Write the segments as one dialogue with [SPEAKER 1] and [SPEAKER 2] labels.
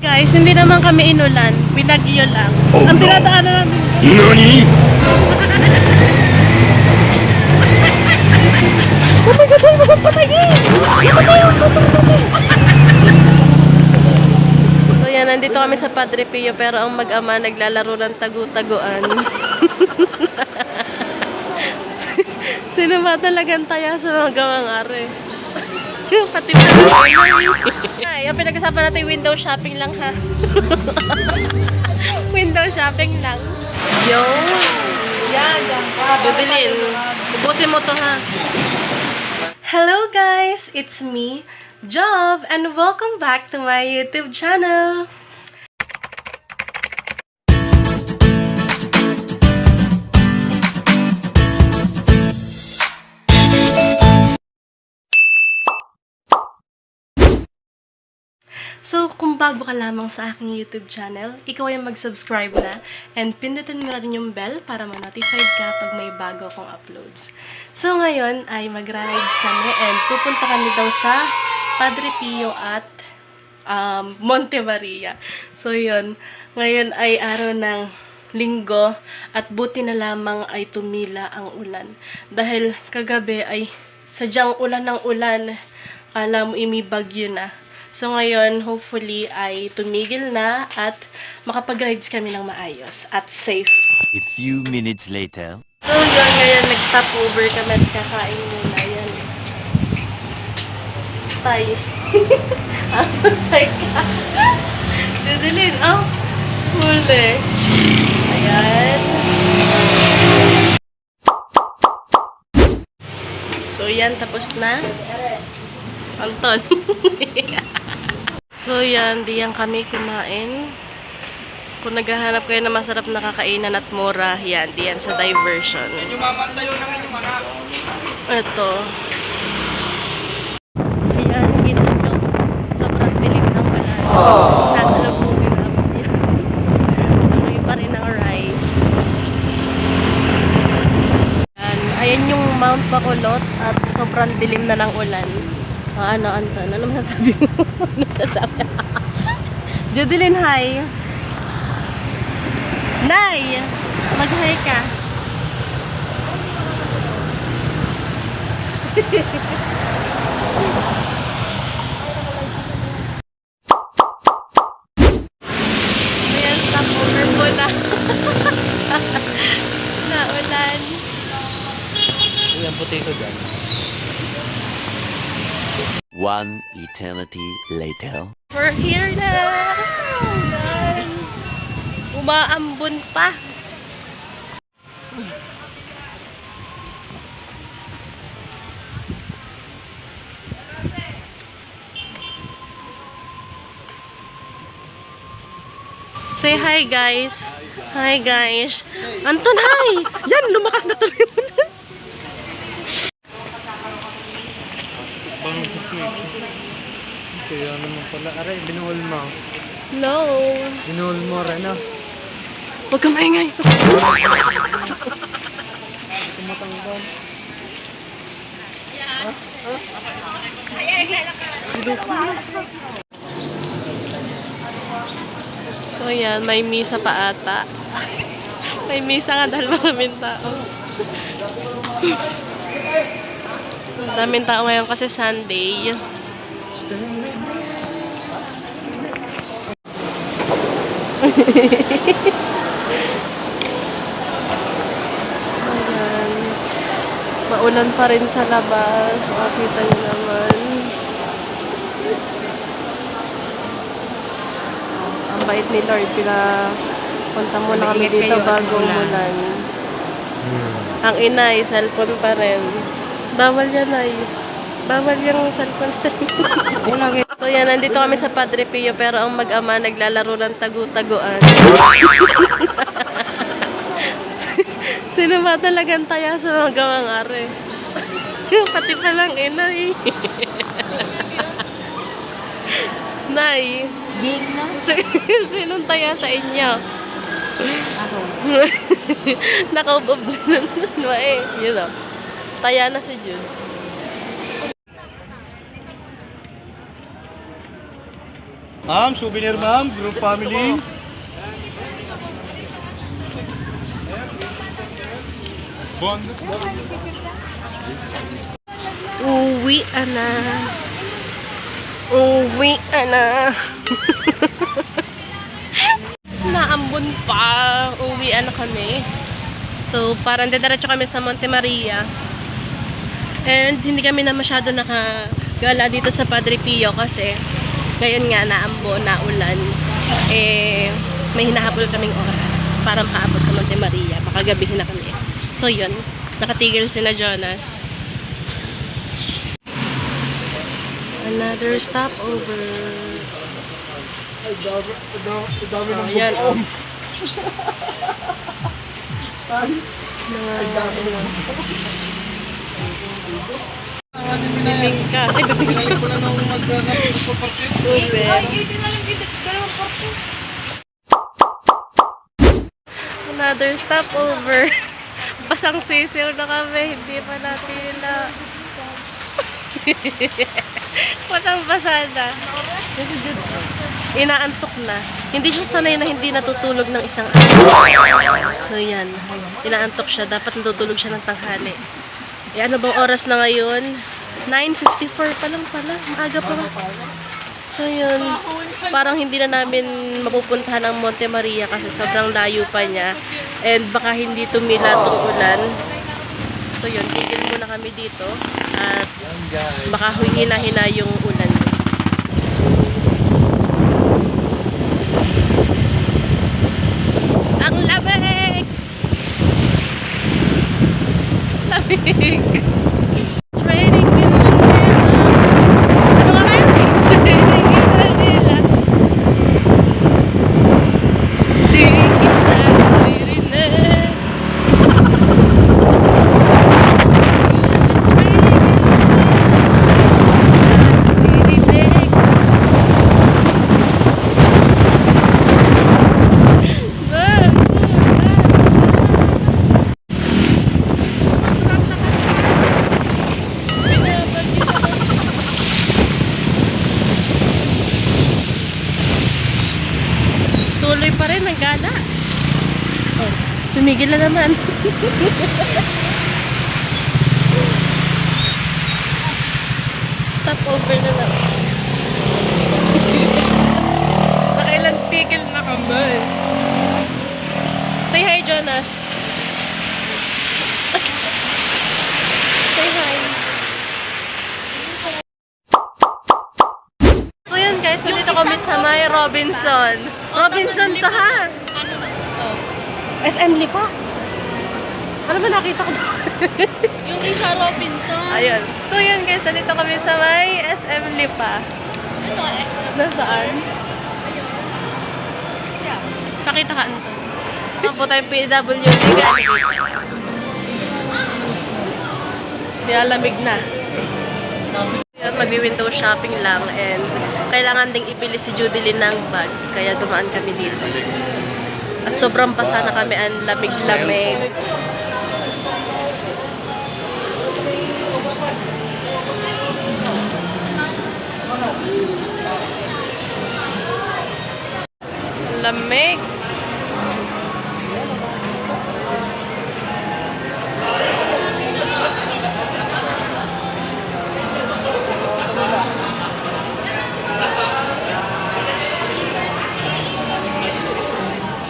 [SPEAKER 1] Guys, hindi naman kami inulan. Binagyo lang.
[SPEAKER 2] Oh,
[SPEAKER 1] Ang
[SPEAKER 2] no.
[SPEAKER 1] tinadaanan namin.
[SPEAKER 2] NANI?!
[SPEAKER 1] Oh my God! Ay, huwag patayin! So yan, nandito kami sa Padre Pio pero ang mag-ama naglalaro ng tagu-taguan. Sino ba talagang taya sa mga gawang are? Pati pa ay, ang pinag-usapan natin window shopping lang ha. Window shopping lang. Yo! Yan, yan pa. Bibilin. Ubusin mo to ha. Hello guys! It's me, Jov, and welcome back to my YouTube channel. So, kung bago ka lamang sa aking YouTube channel, ikaw ay mag-subscribe na and pindutin mo na rin yung bell para ma-notified ka pag may bago akong uploads. So, ngayon ay mag-rides kami and pupunta kami daw sa Padre Pio at Monte Maria. So, yun. Ngayon ay araw ng linggo at buti na lamang ay tumila ang ulan. Dahil kagabi ay sadyang ulan ng ulan. Kala mo imibagyo na. So ngayon, hopefully ay tumigil na at makapag-rides kami ng maayos at safe.
[SPEAKER 2] A few minutes later.
[SPEAKER 1] So yun, ngayon nag-stop over kami at kakain muna. Yan. Tay. Tay ka. Dudulin. Oh, huli. Ayan. So yan, tapos na. Anton. So yan, diyan kami kumain. Kung naghahanap kayo na masarap na kakainan at mura, yan, diyan sa Diversion. Ito. Ayan, kita nyo. Sobrang dilim ng balat. Tatalabugin namin yan. Tuloy pa rin ang ride. Ayan yung Mount Bacolod at sobrang dilim na ng ulan. Ano, Anton? Ano masasabi mo? Ano masasabi? Judeline, hi! Nay! Mag-hi ka! Ayan, stop over po na. Naulan.
[SPEAKER 3] Ayan, puti ko dyan.
[SPEAKER 2] One eternity later.
[SPEAKER 1] We're here na! Umaambon pa. Say hi guys. Hi guys. Anton, hi! Yan, lumakas na tuloy mo na.
[SPEAKER 3] Kaya naman pala. Aray, binuhol mo.
[SPEAKER 1] No.
[SPEAKER 3] Binuhol mo, Rena.
[SPEAKER 1] Huwag ka maingay.
[SPEAKER 3] Tumatanggal.
[SPEAKER 1] So yan, may misa pa ata. May misa nga dahil maraming tao. Daming tao ngayon kasi Sunday. Ayan. Maulan pa rin sa labas. Makita nyo naman. Ang bait ni Lord. Punta muna kami dito bago umulan. Ang inay, cellphone pa rin. Bawal yan ay. Bawal yung cellphone. So yan, nandito kami sa Padre Pio pero ang mag-ama naglalaro ng tagu-taguan. Sino ba talagang taya sa mga gawang are? Pati pa lang inay. Nay. Sinong taya sa inyo? Ako. Nakaubob na naman eh. Yun o. Taya na si Jude.
[SPEAKER 4] Ma'am, souvenir ma'am, group family.
[SPEAKER 1] Uwi na. Uwi na. Naambon pa. Uwi na kami. So, parang didiretso kami sa Monte Maria. And hindi kami na masyado nakagala dito sa Padre Pio kasi ngayon nga naambon, naulan. Eh, may hinahabol kaming oras para makaabot sa Monte Maria. Baka gabihin na kami. So, yun. Nakatigil si na Jonas. Another stopover. Oh, yan. Oh. Bibig ka. Ay, bibig ka. Another stopover. Basang sisil na kami. Hindi pa natin na... Basang-basa na. Inaantok na. Hindi siya sanay na hindi natutulog ng isang araw. So yan. Inaantok siya. Dapat natutulog siya ng tanghali. Eh, ano bang oras na ngayon? 9:54 pa lang pala. Maaga pa. So yun. Parang hindi na namin mapupuntahan ang Monte Maria kasi sobrang layo pa niya. And baka hindi tumila itong ulan. So yun. Tigil muna kami dito. At baka hina-hina yung ulan. Ang lamig! Lamig! It's raining in Manila. Ano nga kaya? It's raining in Manila. Tingin kita naririnig. Tuloy pa rin ang gala. Oh, tumigil na naman. Stop over na lang. Nakailang tigil na kami. Say hi, Jonas. Say hi. So yun guys, nandito kami sa may Robinson. Robinson to ha? SM Lipa? Ano ba nakita ko doon?
[SPEAKER 5] Yung isa Robinson.
[SPEAKER 1] Ayun. So yun guys, nandito kami sa may SM Lipa.
[SPEAKER 5] Ano nga SM?
[SPEAKER 1] Nasaan? Pakita ka nito. Ako tayong PWD guys. Nilalamig na. Yun, magwi-window shopping lang and kailangan ding ipili si Judilyn ng bag. Kaya dumaan kami dito. At sobrang basa na kami, ang lamig-lamig. Lamig.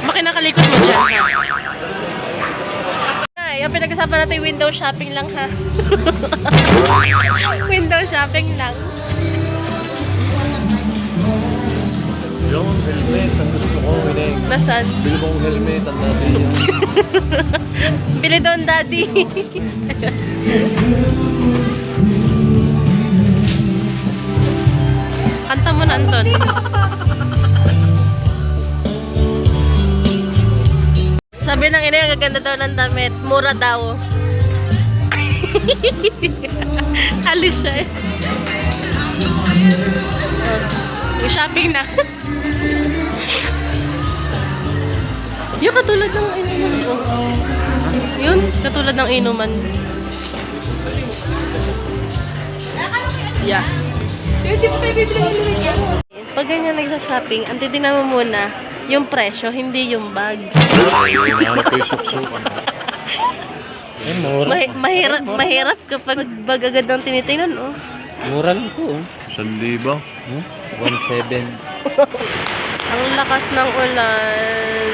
[SPEAKER 1] Makinakalikot mo dyan, ha? Ay, ang pinag-usapan natin window shopping lang, ha? Window shopping lang.
[SPEAKER 3] Yung helmet, ang gusto ko, Wineng.
[SPEAKER 1] Nasaan?
[SPEAKER 3] Bili mong helmet, ang natin yan.
[SPEAKER 1] Bili doon, daddy. Kanta mo na, Anton. Sabi ng ina, ang gaganda daw ng damit. Mura daw. Alis siya eh. Oh, shopping na. Yung katulad ng inuman ko. Yun, katulad ng inuman. Yeah. pag ganyan nagsa-shopping, ang titignan mo muna, yung presyo, hindi yung bag.
[SPEAKER 3] Hinahanap ko yung suksukan.
[SPEAKER 4] Eh, mura.
[SPEAKER 1] Mahirap kapag bag agad ang tinitingnan, oh.
[SPEAKER 4] Mura lang to.
[SPEAKER 3] 1,000.
[SPEAKER 4] 1.7.
[SPEAKER 1] Ang lakas ng ulan.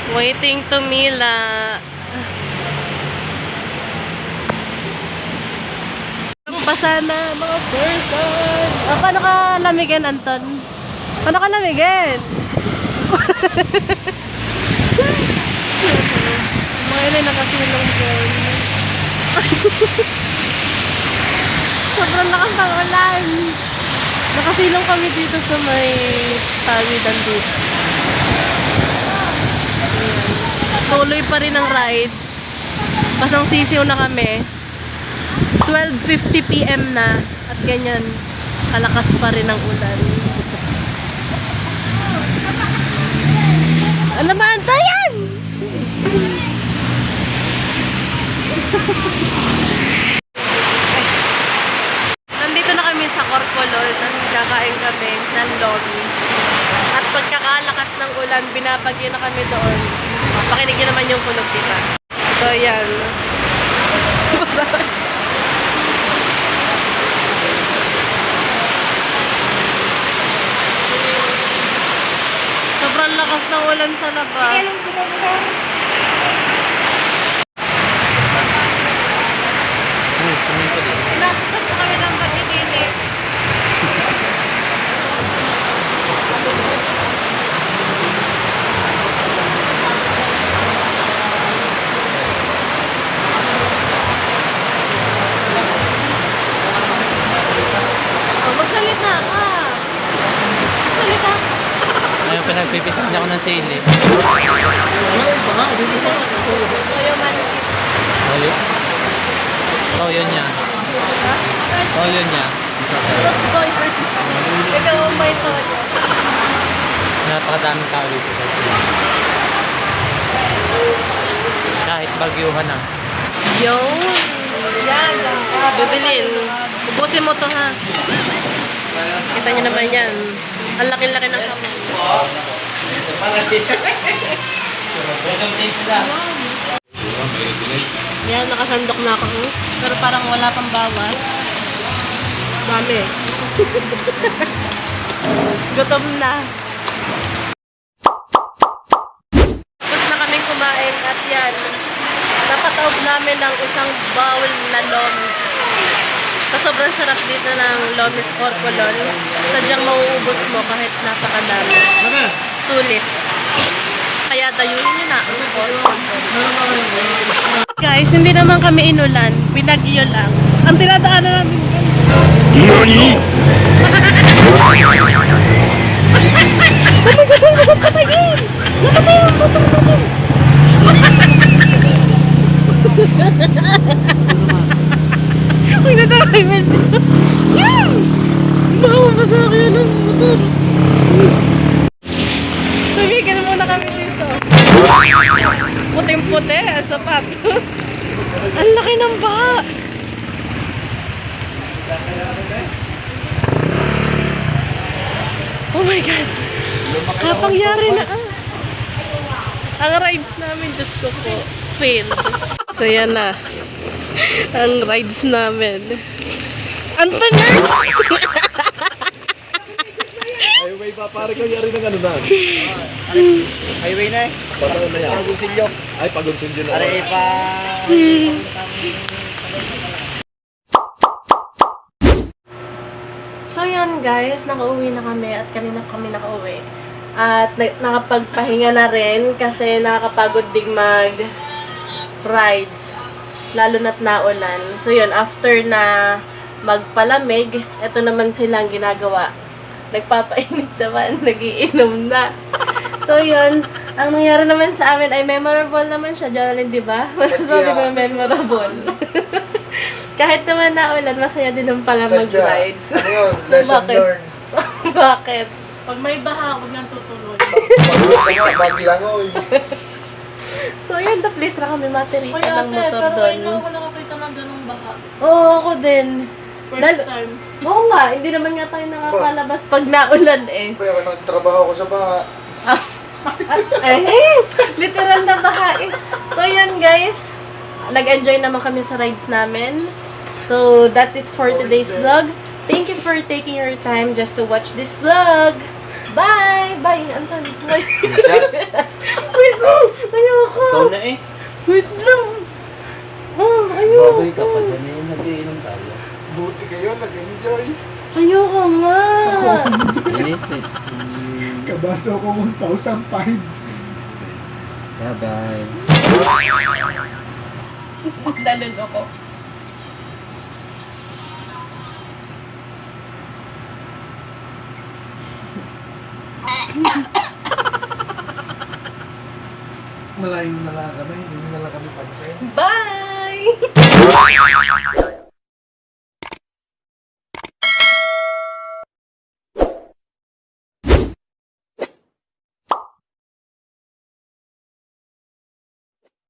[SPEAKER 1] Waiting to Mila. Pa sana, mga person. Paano ka lamigin, Anton? Paano ka lamigin? Mga inay nakasilong dyan. Sobrang lakas ng ulan. Nakasilong kami dito sa may tawidan dito. Tuloy pa rin ang rides. Pasang sisiw na kami. 12:50 PM na. At ganyan, kalakas pa rin ang ulan. Ano ba ito yan? Nandito na kami sa Corcolol. Kakain kami ng lomi. At pagkakalakas ng ulan, binabagyo na kami doon. Pakinig nyo naman yung kulog, diba? So, yan. Sobrang lakas ng ulan sa labas. Nakakot na kami ng pagkikinig. Oh, magsalita ka. Magsalita ka.
[SPEAKER 4] Ayun, pinagpipisan niya ako ng sili.
[SPEAKER 1] Toyo Mansi.
[SPEAKER 4] Toyo? Toyo niya.
[SPEAKER 1] Ha?
[SPEAKER 4] Toyo niya.
[SPEAKER 1] Toyo. Ikaw ang may toyo.
[SPEAKER 4] Napakadaming tao dito. Kahit bagyuhan na.
[SPEAKER 1] Yo. Yan. Bibilin. Ubusin mo to, ha. Kita niyo naman yan. Ang laki-laki ng kamay. Yan, nakasandok na ako. Pero parang wala pang bawas. Dami. Gutom na. Tapos na kaming kumain at yan. Napataob namin ng isang bowl na lomi. Sa sobrang sarap dito ng lomi sa Corcolol. Sadyang mauubos mo kahit napakadami. Sulit. Kaya dayuhin nyo na ang Corcolol. Guys, hindi naman kami inulan. Binagyo lang. Ang tinadaanan namin
[SPEAKER 2] NANI?!
[SPEAKER 1] Uy, nataway mo. Yan! Nakapasa ako yan ng motor. Tumigil muna kami dito. Puting-puti, sapatos. Ang laki ng baha. Oh my God. Kapangyari na Ang rides namin, Diyos ko po, failed. So yan na. Ang rides namin. Anton na!
[SPEAKER 3] Highway ba? Pare ka yari ng ano na?
[SPEAKER 6] Highway na eh.
[SPEAKER 3] Paano na yan?
[SPEAKER 6] Pagulsilyo.
[SPEAKER 3] Ay, pagulsilyo na.
[SPEAKER 6] Aray pa.
[SPEAKER 1] So yun guys, nakauwi na kami at kanina kami nakauwi. At nakapagpahinga na rin kasi nakakapagod din mag-rides. Lalo na't naulan. So yun, after na magpalamig, ito naman silang ginagawa. Nagpapainit naman, nagiinom na. So yun, ang nangyari naman sa amin ay memorable naman siya, Jonalyn, di ba? Masasabi mo memorable. Kahit naman naulan, masaya din naman pala mag-rides.
[SPEAKER 6] Ano yun? Lesson
[SPEAKER 1] Bakit?
[SPEAKER 6] learned.
[SPEAKER 1] Bakit? Pag may baha, huwag nang tutuloy.
[SPEAKER 6] Pag-uwi ka nga, babi lang oy.
[SPEAKER 1] So, yun, the place na kami materika
[SPEAKER 5] Kaya
[SPEAKER 1] ng
[SPEAKER 5] ate,
[SPEAKER 1] motor
[SPEAKER 5] pero
[SPEAKER 1] doon.
[SPEAKER 5] ngayon lang ako nakakita ng ganung baka.
[SPEAKER 1] Oo, ako din.
[SPEAKER 5] First time.
[SPEAKER 1] Oo nga, hindi naman nga tayo nakakalabas pag naulan eh.
[SPEAKER 6] Kaya ako nagtrabaho ko sa baha.
[SPEAKER 1] Literal na baka eh. So, yun guys. Nag-enjoy naman kami sa rides namin. So, that's it for today's vlog. Thank you for taking your time just to watch this vlog. Bye! Bye, Anton. Bye. Wait lang! Ayoko!
[SPEAKER 4] Ikaw na eh.
[SPEAKER 1] Wait lang! Ayoko!
[SPEAKER 4] Baboy ka pa dyan eh. Nag-iinom tayo.
[SPEAKER 6] Buti kayo, nag-enjoy.
[SPEAKER 1] Ayoko nga!
[SPEAKER 4] Init eh.
[SPEAKER 6] Kabato ko 1,005.
[SPEAKER 4] Bye-bye.
[SPEAKER 1] Dalun ako.
[SPEAKER 6] Malayo na lang kami, hindi na lang kami pansin.
[SPEAKER 1] Bye!